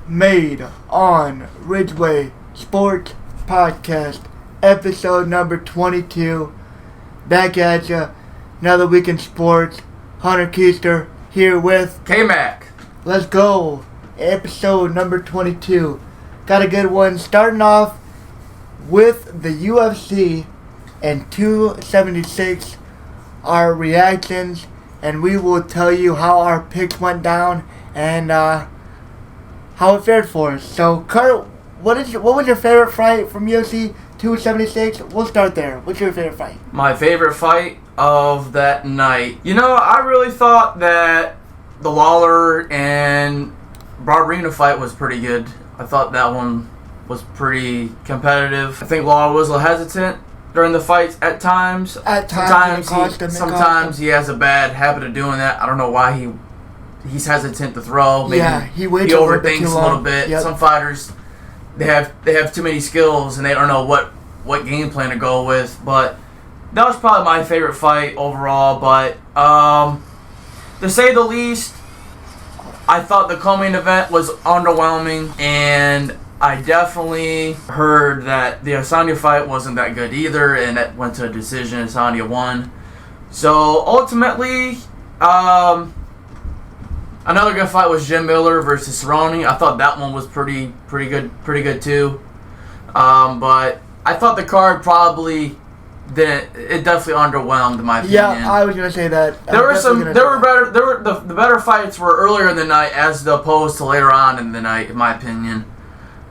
made on Ridgeway Sports Podcast, episode number 22. Back at ya, another week in sports. Hunter Keister here with K-Mac. Let's go. Episode number 22. Got a good one. Starting off with the UFC and 276. Our reactions, and we will tell you how our picks went down and how it fared for us. So, Kurt, what was your favorite fight from UFC 276? We'll start there. What's your favorite fight? My favorite fight of that night. I really thought that the Lawler and Barberena fight was pretty good. I thought that one was pretty competitive. I think Lawler was a little hesitant during the fights at times. Sometimes he has a bad habit of doing that. I don't know why he's hesitant to throw. Maybe he overthinks a little bit. Yep. Some fighters they have too many skills and they don't know what game plan to go with. But that was probably my favorite fight overall. But to say the least, I thought the co-main event was underwhelming, and I definitely heard that the Adesanya fight wasn't that good either, and that went to a decision. Adesanya won. So ultimately, another good fight was Jim Miller versus Cerrone. I thought that one was pretty good too. But I thought the card probably didn't. It definitely underwhelmed, in my opinion. Yeah, I was gonna say that. The better fights were earlier in the night as opposed to later on in the night, in my opinion.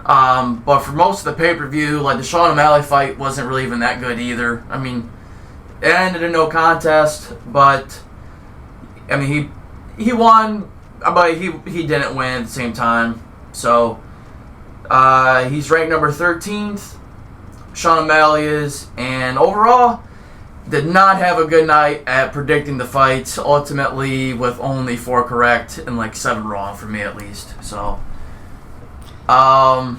But for most of the pay-per-view, like the Sean O'Malley fight wasn't really even that good either. I mean, it ended in no contest, but I mean he won, but he didn't win at the same time. So he's ranked number 13th. Sean O'Malley is, and overall did not have a good night at predicting the fights. Ultimately, with only 4 correct and like 7 wrong for me at least. So. Yeah,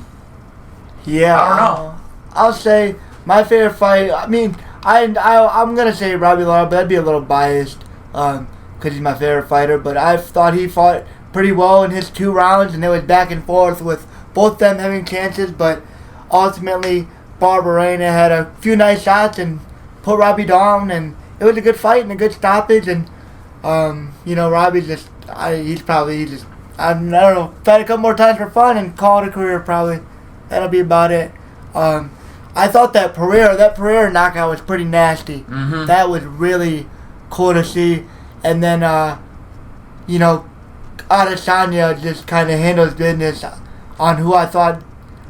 I don't know. I'll say my favorite fight. I mean, I'm gonna say Robbie Lawler, but I'd be a little biased because he's my favorite fighter. But I thought he fought pretty well in his 2 rounds, and it was back and forth with both them having chances. But ultimately, Barberena had a few nice shots and put Robbie down, and it was a good fight and a good stoppage. And Robbie's just I don't know, fight a couple more times for fun and call it a career probably. That'll be about it. I thought that Pereira knockout was pretty nasty. Mm-hmm. That was really cool to see. And then, Adesanya just kind of handles business on who I thought.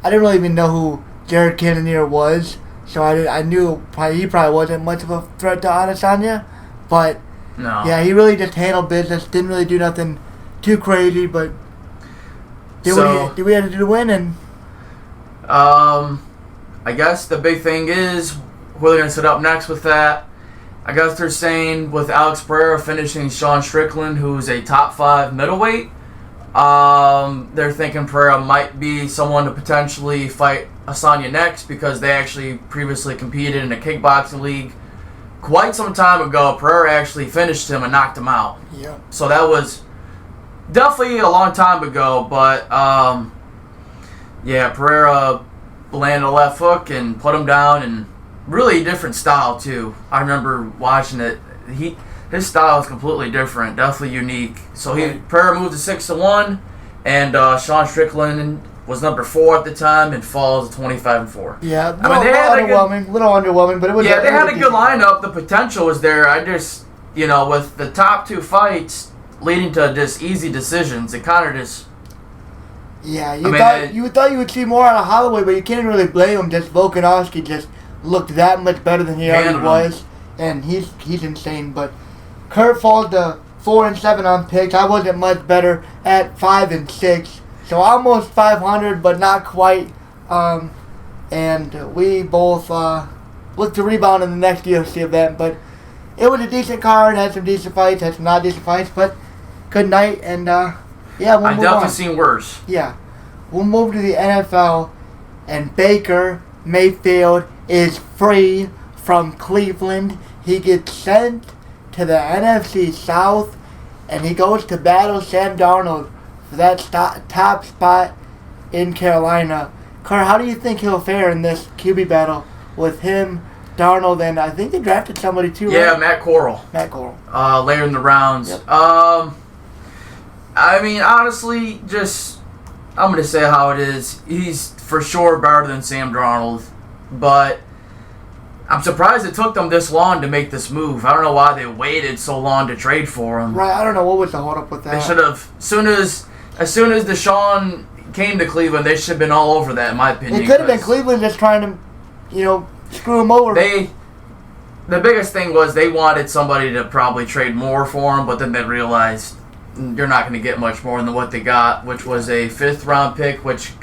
I didn't really even know who Jared Cannonier was, so I knew he probably wasn't much of a threat to Adesanya. But, no. Yeah, he really just handled business, didn't really do nothing too crazy, but did we have to do the win? And I guess the big thing is who they're going to set up next with that. I guess they're saying with Alex Pereira finishing Sean Strickland, who's a top 5 middleweight, they're thinking Pereira might be someone to potentially fight Adesanya next because they actually previously competed in a kickboxing league quite some time ago. Pereira actually finished him and knocked him out. Yeah. So that was definitely a long time ago, but Pereira landed a left hook and put him down, and really different style too. I remember watching it. His style is completely different, definitely unique. So Pereira moved to 6-1, and Sean Strickland was number 4 at the time and falls to 25-4. Yeah, little underwhelming, but it was. Yeah, they had a good lineup. The potential was there. I just with the top 2 fights leading to just easy decisions, it kind of just. Yeah, you thought you would see more out of Holloway, but you can't really blame him. Just Volkanovski just looked that much better than he already was, and he's insane. But Kurt falls to 4-7 on picks. I wasn't much better at 5-6, so almost 500, but not quite. And we both look to rebound in the next UFC event, but it was a decent card. Had some decent fights, had some not decent fights, but good night. And I've definitely seen worse. Yeah, we'll move to the NFL, and Baker Mayfield is free from Cleveland. He gets sent to the NFC South, and he goes to battle Sam Darnold for that top spot in Carolina. Carr, how do you think he'll fare in this QB battle with him, Darnold, and I think they drafted somebody too, Yeah, right? Matt Corral. Later in the rounds. Yep. I mean, honestly, I'm going to say how it is. He's for sure better than Sam Darnold, but I'm surprised it took them this long to make this move. I don't know why they waited so long to trade for him. Right, I don't know what was the hold up with that. They should have, as soon as Deshaun came to Cleveland, they should have been all over that, in my opinion. It could have been Cleveland just trying to, screw him over. The biggest thing was they wanted somebody to probably trade more for him, but then they realized you're not going to get much more than what they got, which was a 5th-round pick, which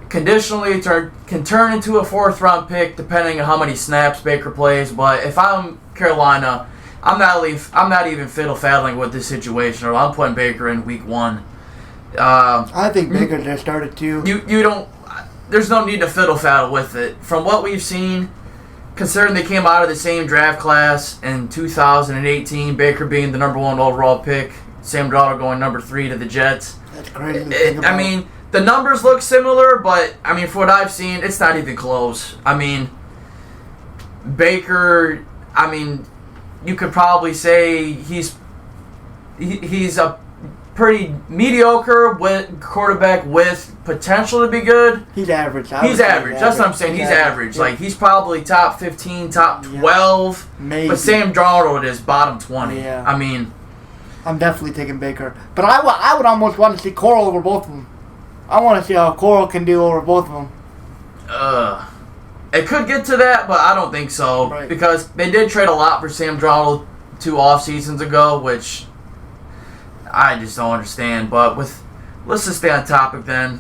conditionally can turn into a 4th-round pick depending on how many snaps Baker plays. But if I'm Carolina, I'm not even fiddle-faddling with this situation, or I'm putting Baker in week 1. I think Baker just started too. You don't. There's no need to fiddle-faddle with it. From what we've seen, considering they came out of the same draft class in 2018, Baker being the number 1 overall pick, Sam Darnold going number 3 to the Jets. That's crazy to think about. I mean, the numbers look similar, but I mean, for what I've seen, it's not even close. I mean, Baker. I mean, you could probably say he's a pretty mediocre quarterback with potential to be good. He's average. He's average. That's what I'm saying. He's average. Yeah. Like, he's probably top 15, top 12. Maybe. But Sam Darnold is bottom 20. Yeah. I mean, I'm definitely taking Baker. But I would almost want to see Corral over both of them. I want to see how Corral can do over both of them. It could get to that, but I don't think so. Right. Because they did trade a lot for Sam Darnold 2 off seasons ago, which I just don't understand. But let's just stay on topic then.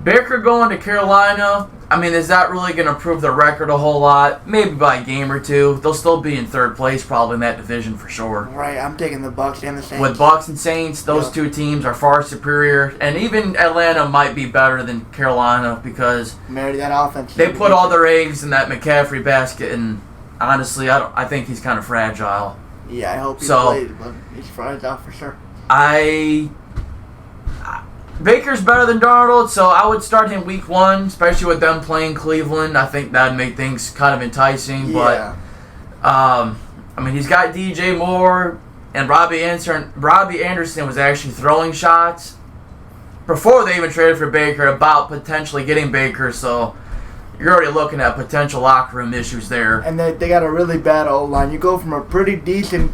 Baker going to Carolina, I mean, is that really going to improve their record a whole lot? Maybe by a game or two. They'll still be in 3rd place probably in that division for sure. Right, I'm taking the Bucs and the Saints. With Bucs and Saints, those two teams are far superior. And even Atlanta might be better than Carolina because Marry that offense. they put all their eggs in that McCaffrey basket. And honestly, I think he's kind of fragile. Yeah, I hope he plays, but he's fragile for sure. Baker's better than Darnold, so I would start him week 1, especially with them playing Cleveland. I think that'd make things kind of enticing. Yeah. But I mean, he's got DJ Moore, and Robbie Anderson was actually throwing shots before they even traded for Baker about potentially getting Baker. So you're already looking at potential locker room issues there. And they got a really bad O-line. You go from a pretty good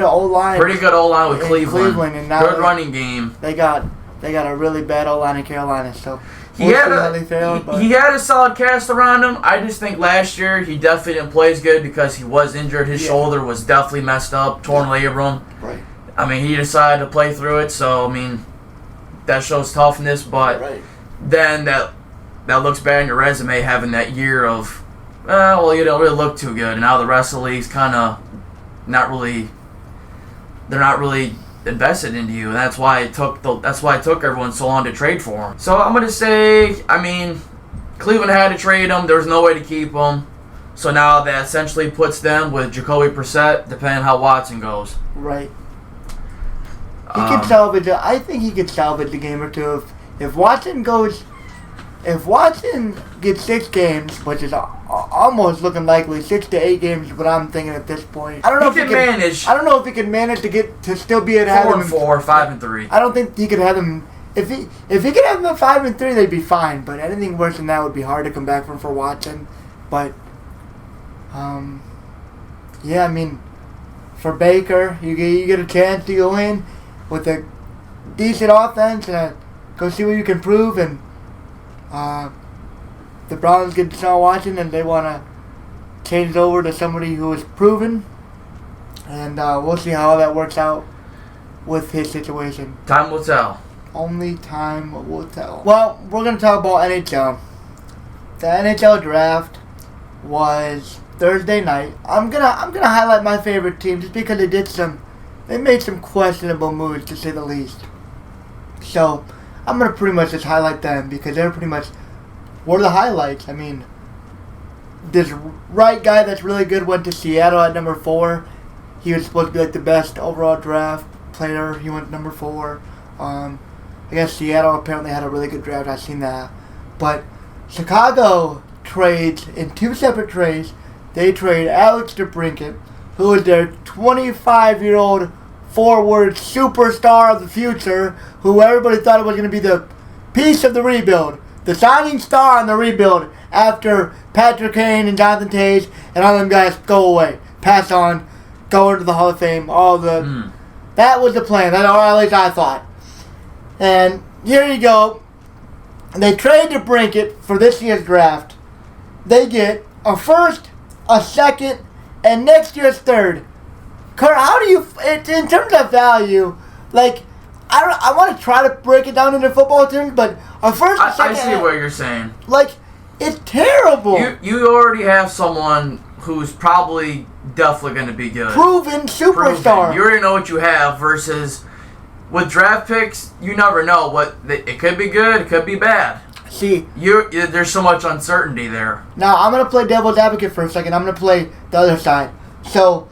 O-line. Pretty good O-line with Cleveland and now good running game. They got a really bad O-line in Carolina. So he had a solid cast around him. I just think last year he definitely didn't play as good because he was injured. His shoulder was definitely messed up, torn labrum. Right. I mean, he decided to play through it. So I mean, that shows toughness. But then that looks bad on your resume having that year of, well, you don't really look too good. And now the rest of the league's kind of they're not really invested into you, and that's why it took everyone so long to trade for him. So I'm gonna say, I mean, Cleveland had to trade him. There was no way to keep him. So now that essentially puts them with Jacoby Brissett, depending on how Watson goes. Right. He can salvage it. I think he could salvage a game or two if Watson goes. If Watson gets 6 games, which is almost looking likely, 6 to 8 games, but I'm thinking at this point, I don't know if he can manage. I don't know if he can manage to still be at 4-4, 5-3. I don't think he could have them. If he could have them at 5-3, they'd be fine. But anything worse than that would be hard to come back from for Watson. But yeah, I mean, for Baker, you get a chance to go in with a decent offense and go see what you can prove. And the Browns get Deshaun Watson and they want to change it over to somebody who is proven. And we'll see how that works out with his situation. Time will tell. Only time will tell. Well, we're going to talk about NHL. The NHL Draft was Thursday night. I'm gonna highlight my favorite team just because they made some questionable moves, to say the least. So I'm gonna pretty much just highlight them because they're pretty much were the highlights. I mean, this right guy that's really good went to Seattle at number 4. He was supposed to be like the best overall draft player. He went number 4. I guess Seattle apparently had a really good draft. I've seen that. But Chicago trades in 2 separate trades. They trade Alex DeBrincat, who is their 25-year-old forward superstar of the future, who everybody thought was going to be the piece of the rebuild, the shining star on the rebuild after Patrick Kane and Jonathan Taves and all them guys go away, pass on, go into the Hall of Fame. That was the plan. That, or at least I thought. And here you go. They trade DeBrincat for this year's draft. They get a first, a second, and next year's third. Kurt, how do you, in terms of value, like, I want to try to break it down into football terms, but a first, a second, I see what you're saying. Like, it's terrible. You already have someone who's probably definitely going to be good. Proven superstar. You already know what you have versus with draft picks, you never know it could be good, it could be bad. See, there's so much uncertainty there. Now, I'm going to play devil's advocate for a second. I'm going to play the other side. So,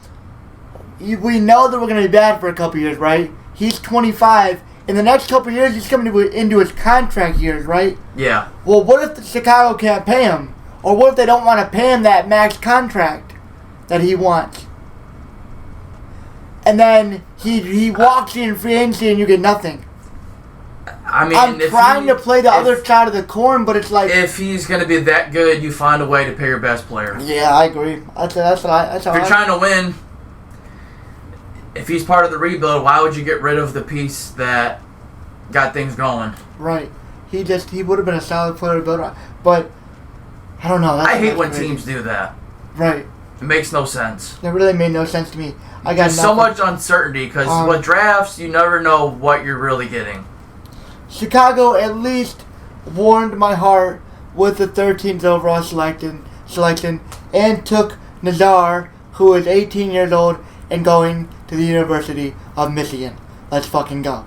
we know that we're going to be bad for a couple years, right? He's 25. In the next couple years, he's coming into his contract years, right? Yeah. Well, what if Chicago can't pay him? Or what if they don't want to pay him that max contract that he wants? And then he walks in free agency and you get nothing. I mean, I'm trying to play the other side of the coin, but it's like, if he's going to be that good, you find a way to pay your best player. Yeah, I agree. That's if you're trying to win, if he's part of the rebuild, why would you get rid of the piece that got things going? Right. He would have been a solid player to build on. But I don't know. I hate when teams do that. Right. It makes no sense. It really made no sense to me. There's so much uncertainty because with drafts, you never know what you're really getting. Chicago at least warmed my heart with the 13th overall selection and took Nazar, who is 18 years old and going to the University of Michigan. Let's fucking go.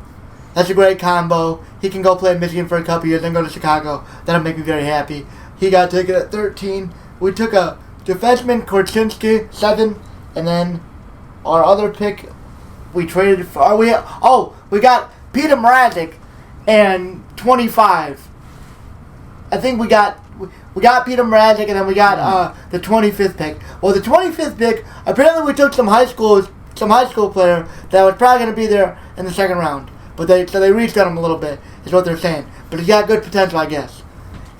That's a great combo. He can go play in Michigan for a couple years, then go to Chicago. That'll make me very happy. He got taken at 13. We took a defenseman, Korchinski, 7, and then our other pick, we traded for. We got Peter Mrazek and 25. I think we got Peter Mrazek, and then we got the 25th pick. Well, the 25th pick, apparently we took some high school player that was probably going to be there in the second round. But they reached on him a little bit, is what they're saying. But he's got good potential, I guess.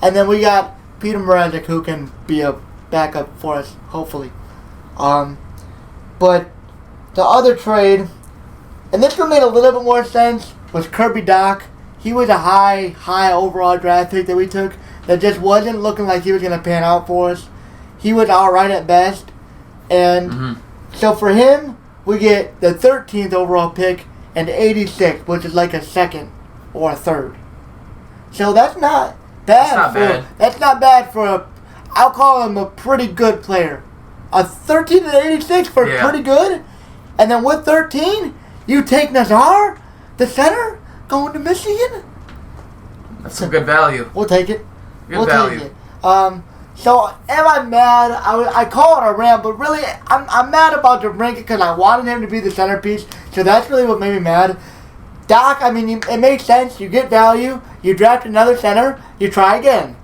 And then we got Peter Mrazek, who can be a backup for us, hopefully. But the other trade, and this one made a little bit more sense, was Kirby Dach. He was a high overall draft pick that we took that just wasn't looking like he was going to pan out for us. He was alright at best. And so for him, we get the 13th overall pick and 86, which is like a second or a third. So that's not bad. That's not bad for I'll call him a pretty good player. A 13 and 86 for pretty good. And then with 13, you take Nazar, the center, going to Michigan. That's some good value. We'll take it. Good value. Take it. So am I mad? I call it a rant, but really I'm mad about DeBrincat because I wanted him to be the centerpiece. So that's really what made me mad. Dach, I mean, it makes sense. You get value. You draft another center. You try again.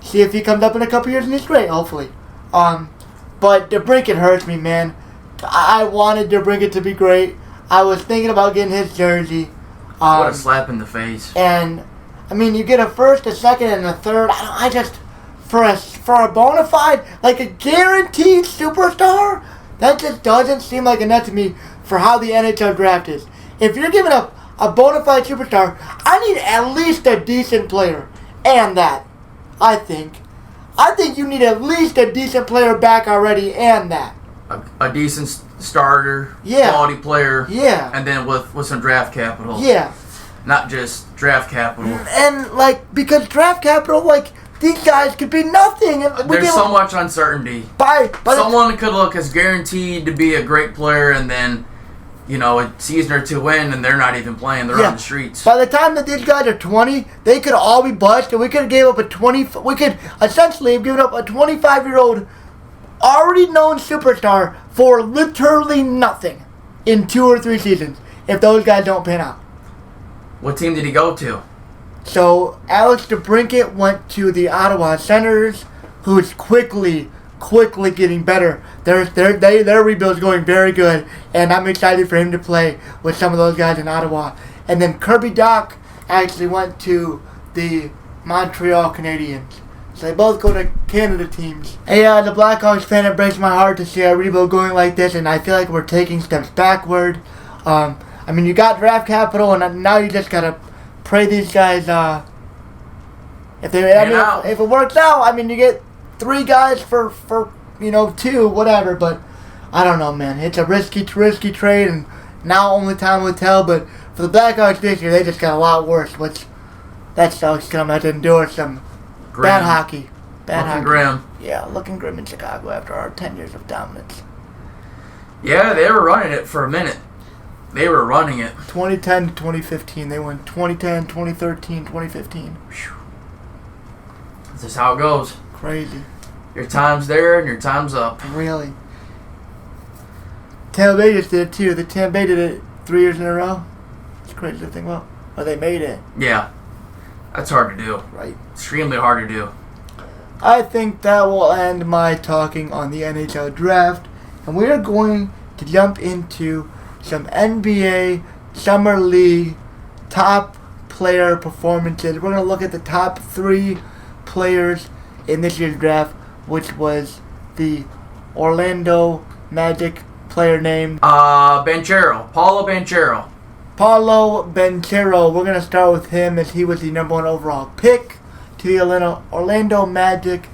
See if he comes up in a couple years and he's great, hopefully. But DeBrincat hurts me, man. I wanted DeBrincat to be great. I was thinking about getting his jersey. What a slap in the face. And, I mean, you get a first, a second, and a third. For a bona fide, like a guaranteed superstar, that just doesn't seem like enough to me for how the NHL draft is. If you're giving up a bona fide superstar, I need at least a decent player. And that, I think you need at least a decent player back already and that. A decent starter, quality player, and then with some draft capital. Yeah. Not just draft capital. And, because draft capital, these guys could be nothing. There's so much uncertainty. Someone could look as guaranteed to be a great player and then, a season or two in and they're not even playing. They're on the streets. By the time that these guys are 20, they could all be bust, and we could have gave up we could essentially have given up a 25-year-old already known superstar for literally nothing in 2 or 3 seasons if those guys don't pan out. What team did he go to? So Alex DeBrincat went to the Ottawa Senators, who's quickly getting better. Their rebuild is going very good, and I'm excited for him to play with some of those guys in Ottawa. And then Kirby Dach actually went to the Montreal Canadiens. So they both go to Canada teams. Hey, as a Blackhawks fan, it breaks my heart to see our rebuild going like this, and I feel like we're taking steps backward. I mean, you got draft capital, and now you just gotta pray these guys. If it works out, I mean, you get 3 guys for 2, whatever. But I don't know, man. It's a risky trade, and now only time will tell. But for the Blackhawks this year, they just got a lot worse, which that sucks. Because I'm going to endure some bad hockey. Looking grim. Yeah, looking grim in Chicago after our 10 years of dominance. Yeah, they were running it for a minute. They were running it. 2010 to 2015. They went 2010, 2013, 2015. Whew. This is how it goes. Crazy. Your time's there and your time's up. Really. Tampa Bay just did it too. The Tampa Bay did it 3 years in a row. It's crazy to think about. But they made it. Yeah. That's hard to do. Right. Extremely hard to do. I think that will end my talking on the NHL Draft. And we are going to jump into some NBA Summer League top player performances. We're going to look at the top 3 players in this year's draft, which was the Orlando Magic player named Paolo Banchero. Paolo Banchero. We're going to start with him as he was the number 1 overall pick to the Orlando Magic.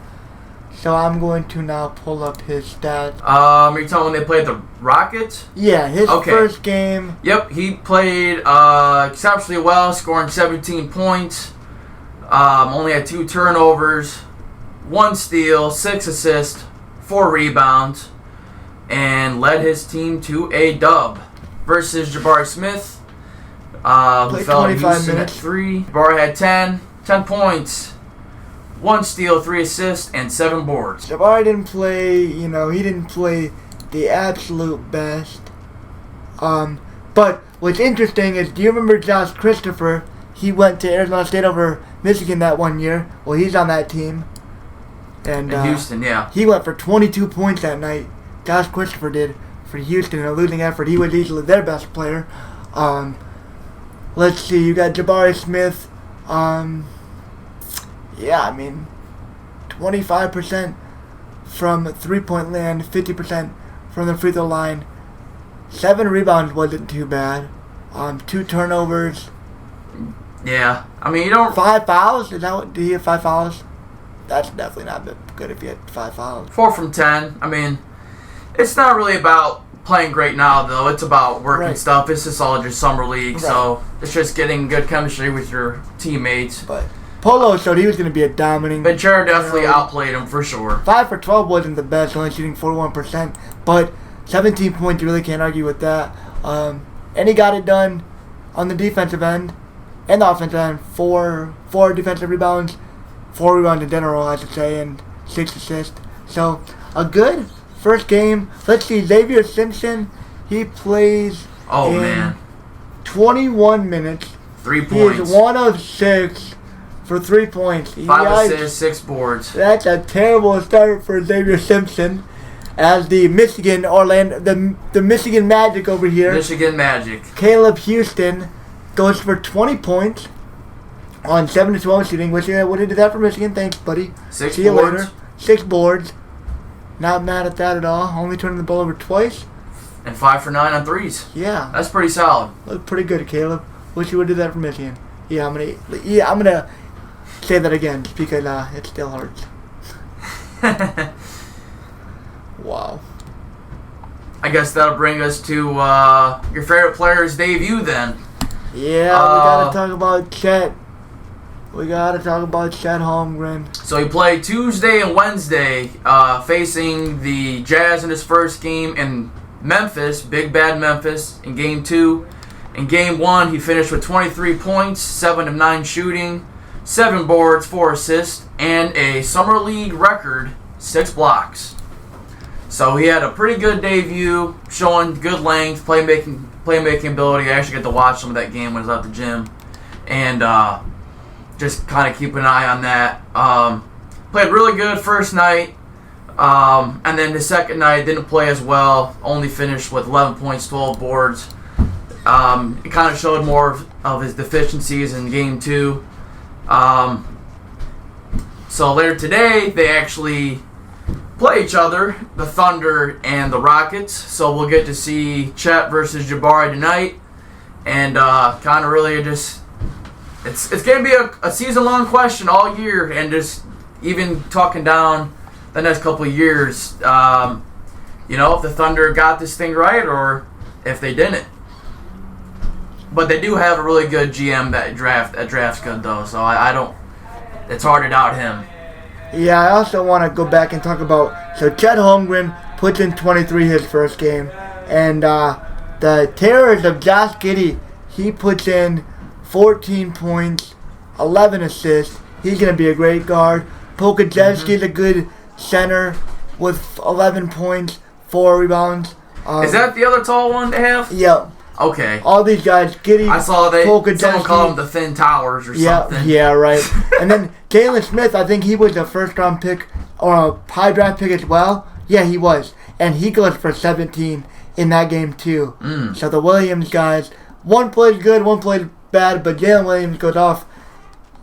So I'm going to now pull up his stats. Are you telling me they played the Rockets? Yeah, his first game. Yep, he played exceptionally well, scoring 17 points. Only had 2 turnovers, 1 steal, 6 assists, 4 rebounds, and led his team to a dub versus Jabari Smith, who fell to Houston at 3. Jabari had 10 points, 1 steal, 3 assists, and 7 boards. Jabari didn't play, he didn't play the absolute best. But what's interesting is, do you remember Josh Christopher? He went to Arizona State over Michigan that one year. Well, he's on that team. And in Houston, yeah. He went for 22 points that night. Josh Christopher did for Houston in a losing effort. He was easily their best player. Let's see. You got Jabari Smith. 25% from three-point land, 50% from the free throw line. 7 rebounds wasn't too bad. 2 turnovers. Yeah, I mean, you don't... 5 fouls? Did he have 5 fouls? That's definitely not good if you had 5 fouls. 4 from 10. I mean, it's not really about playing great now, though. It's about working stuff. It's just all just summer league, so it's just getting good chemistry with your teammates. But Polo showed he was going to be a dominating... Banchero definitely outplayed him, for sure. 5 for 12 wasn't the best, only shooting 41%. But 17 points, you really can't argue with that. And he got it done on the defensive end and the offensive end. 4 defensive rebounds, 4 rebounds in general, I should say, and 6 assists. So, a good first game. Let's see, Xavier Simpson, he plays 21 minutes. 3 points. He is 1 of 6 for 3 points. 5 assists, 6 boards. That's a terrible start for Xavier Simpson. As the the Michigan Magic over here. Michigan Magic. Caleb Houston goes for 20 points on 7 to 12 shooting. What did do that for Michigan? Thanks, buddy. 6 See you boards. later. 6 boards. Not mad at that at all. Only turning the ball over twice. And 5 for 9 on threes. Yeah. That's pretty solid. Looked pretty good, Caleb. Wish you would do that for Michigan. I'm gonna say that again just because it still hurts. Wow. I guess that'll bring us to your favorite player's debut then. Yeah, we gotta talk about Chet. We gotta talk about Chet Holmgren. So he played Tuesday and Wednesday, facing the Jazz in his first game in Memphis, Big Bad Memphis, in Game 2. In Game 1, he finished with 23 points, 7 of 9 shooting, 7 boards, 4 assists, and a Summer League record, 6 blocks. So he had a pretty good debut, showing good length, playmaking ability. I actually got to watch some of that game when I was at the gym. and just kind of keep an eye on that. Played really good first night, and then the second night didn't play as well. Only finished with 11 points, 12 boards. It kind of showed more of his deficiencies in game 2. So later today, they actually play each other, the Thunder and the Rockets. So we'll get to see Chet versus Jabari tonight, and kind of really just it's going to be a season-long question all year, and just even talking down the next couple of years, if the Thunder got this thing right or if they didn't. But they do have a really good GM that drafts good though, so I don't. It's hard to doubt him. Yeah, I also want to go back and talk about. So Chet Holmgren puts in 23 his first game, and the Terrors of Josh Giddey, he puts in 14 points, 11 assists. He's going to be a great guard. Pokajevsky's a good center with 11 points, 4 rebounds. Is that the other tall one they have? Yeah. Okay. All these guys, Giddey, I saw someone called them the Thin Towers or something. Yeah, right. And then Jalen Smith, I think he was a first-round pick or a high draft pick as well. Yeah, he was. And he goes for 17 in that game too. So the Williams guys, one plays good, one plays bad, but Jalen Williams goes off.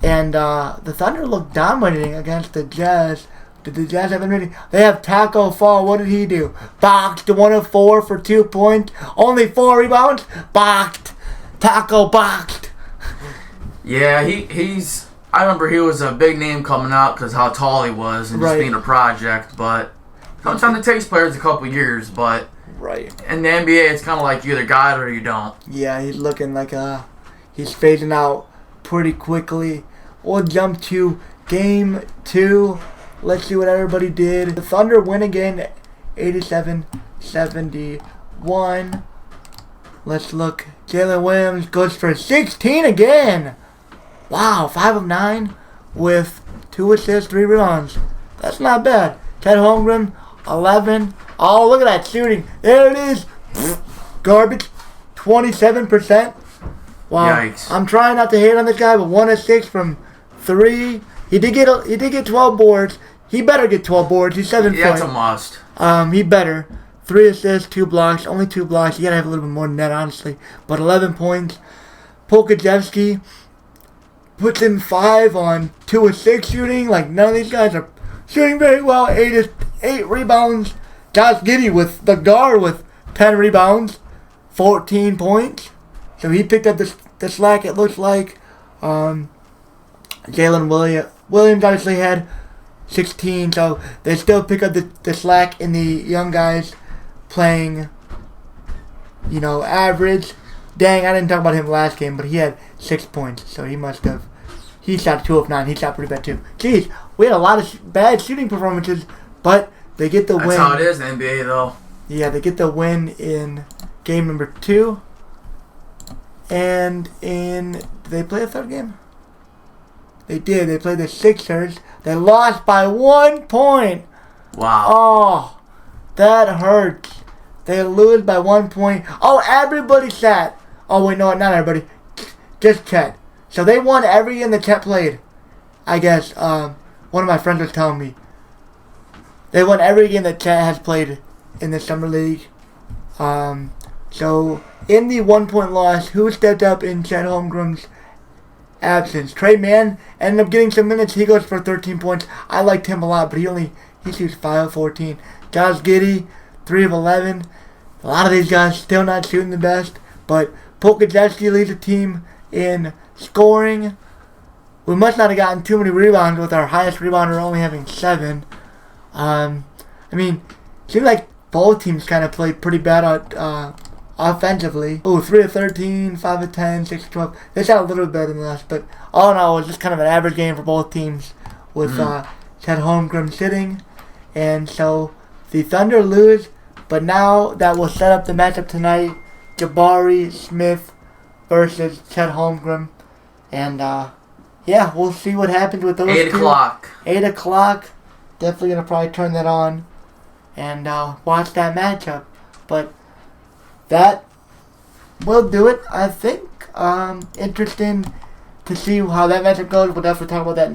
And the Thunder look dominating against the Jazz. Did the Jazz have anything? They have Taco Fall. What did he do? Boxed 1 of 4 for 2 points. Only 4 rebounds. Boxed. Taco boxed. Yeah, he's. I remember he was a big name coming out because how tall he was and just being a project. But sometimes it takes players a couple years. But in the NBA, it's kind of like you either got it or you don't. Yeah, he's looking like he's fading out pretty quickly. We'll jump to game 2. Let's see what everybody did. The Thunder win again, 87-71. Let's look. Jalen Williams goes for 16 again. Wow, 5 of 9 with 2 assists, 3 rebounds. That's not bad. Chet Holmgren, 11. Oh, look at that shooting. There it is. Garbage, 27%. Wow. Yikes. I'm trying not to hate on this guy, but 1 of 6 from 3. He did get 12 boards. He better get 12 boards. He's 7 points. That's a must. He better. 3 assists, 2 blocks. Only 2 blocks. You gotta have a little bit more than that, honestly. But 11 points. Pokajevsky puts in 5 on 2 of 6 shooting. Like, none of these guys are shooting very well. 8 rebounds. Josh Giddey with the guard with 10 rebounds. 14 points. So he picked up the slack, it looks like. Jalen Williams obviously had 16, so they still pick up the slack in the young guys playing, average. Dang, I didn't talk about him last game, but he had 6 points, so he shot 2 of 9. He shot pretty bad too. Jeez, we had a lot of bad shooting performances, but they get the win. That's how it is in the NBA, though. Yeah, they get the win in game number 2. And did they play a third game? They did. They played the Sixers. They lost by 1 point. Wow. Oh, that hurts. They lose by 1 point. Oh, everybody sat. Oh, wait, no, not everybody. Just Chet. So they won every game that Chet played. I guess one of my friends was telling me. They won every game that Chet has played in the Summer League. So in the 1 point loss, who stepped up in Chet Holmgren's absence? Trey Mann ended up getting some minutes. He goes for 13 points. I liked him a lot, but he shoots 5 of 14. Josh Giddey, 3 of 11. A lot of these guys still not shooting the best, but Pokajevsky leads the team in scoring. We must not have gotten too many rebounds with our highest rebounder only having 7. It seems like both teams kind of played pretty bad offensively. 3 of 13, 5 of 10, 6 of 12. They shot a little bit better than us, but all in all, it was just kind of an average game for both teams with Chet Holmgren sitting. And so the Thunder lose, but now that will set up the matchup tonight. Jabari Smith versus Chet Holmgren. And, we'll see what happens with those 8 o'clock. 8 o'clock. Definitely going to probably turn that on and watch that matchup. But that will do it, I think. Interesting to see how that matchup goes. We'll definitely talk about that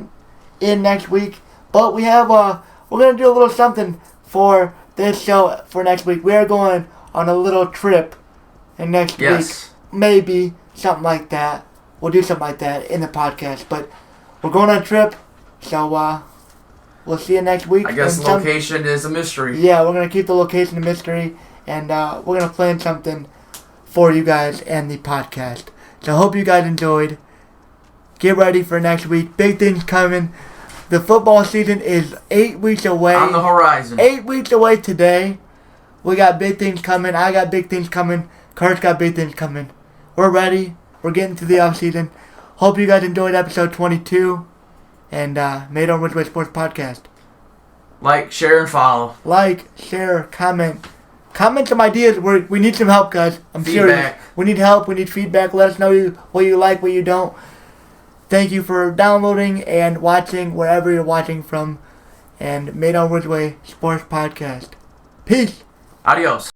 in next week. But we have we're gonna do a little something for this show for next week. We are going on a little trip, and next week maybe something like that. We'll do something like that in the podcast. But we're going on a trip, so we'll see you next week. I guess the location is a mystery. Yeah, we're gonna keep the location a mystery, and we're gonna plan something for you guys and the podcast. So I hope you guys enjoyed. Get ready for next week. Big things coming. The football season is 8 weeks away. On the horizon. 8 weeks away today. We got big things coming. I got big things coming. Kurt's got big things coming. We're ready. We're getting to the off season. Hope you guys enjoyed episode 22. And made On Ridgeway Sports Podcast. Like, share, and follow. Like, share, comment. Comment some ideas. We need some help, guys. I'm serious. We need help. We need feedback. Let us know what you like, what you don't. Thank you for downloading and watching wherever you're watching from. And made On Ridgeway Sports Podcast. Peace. Adios.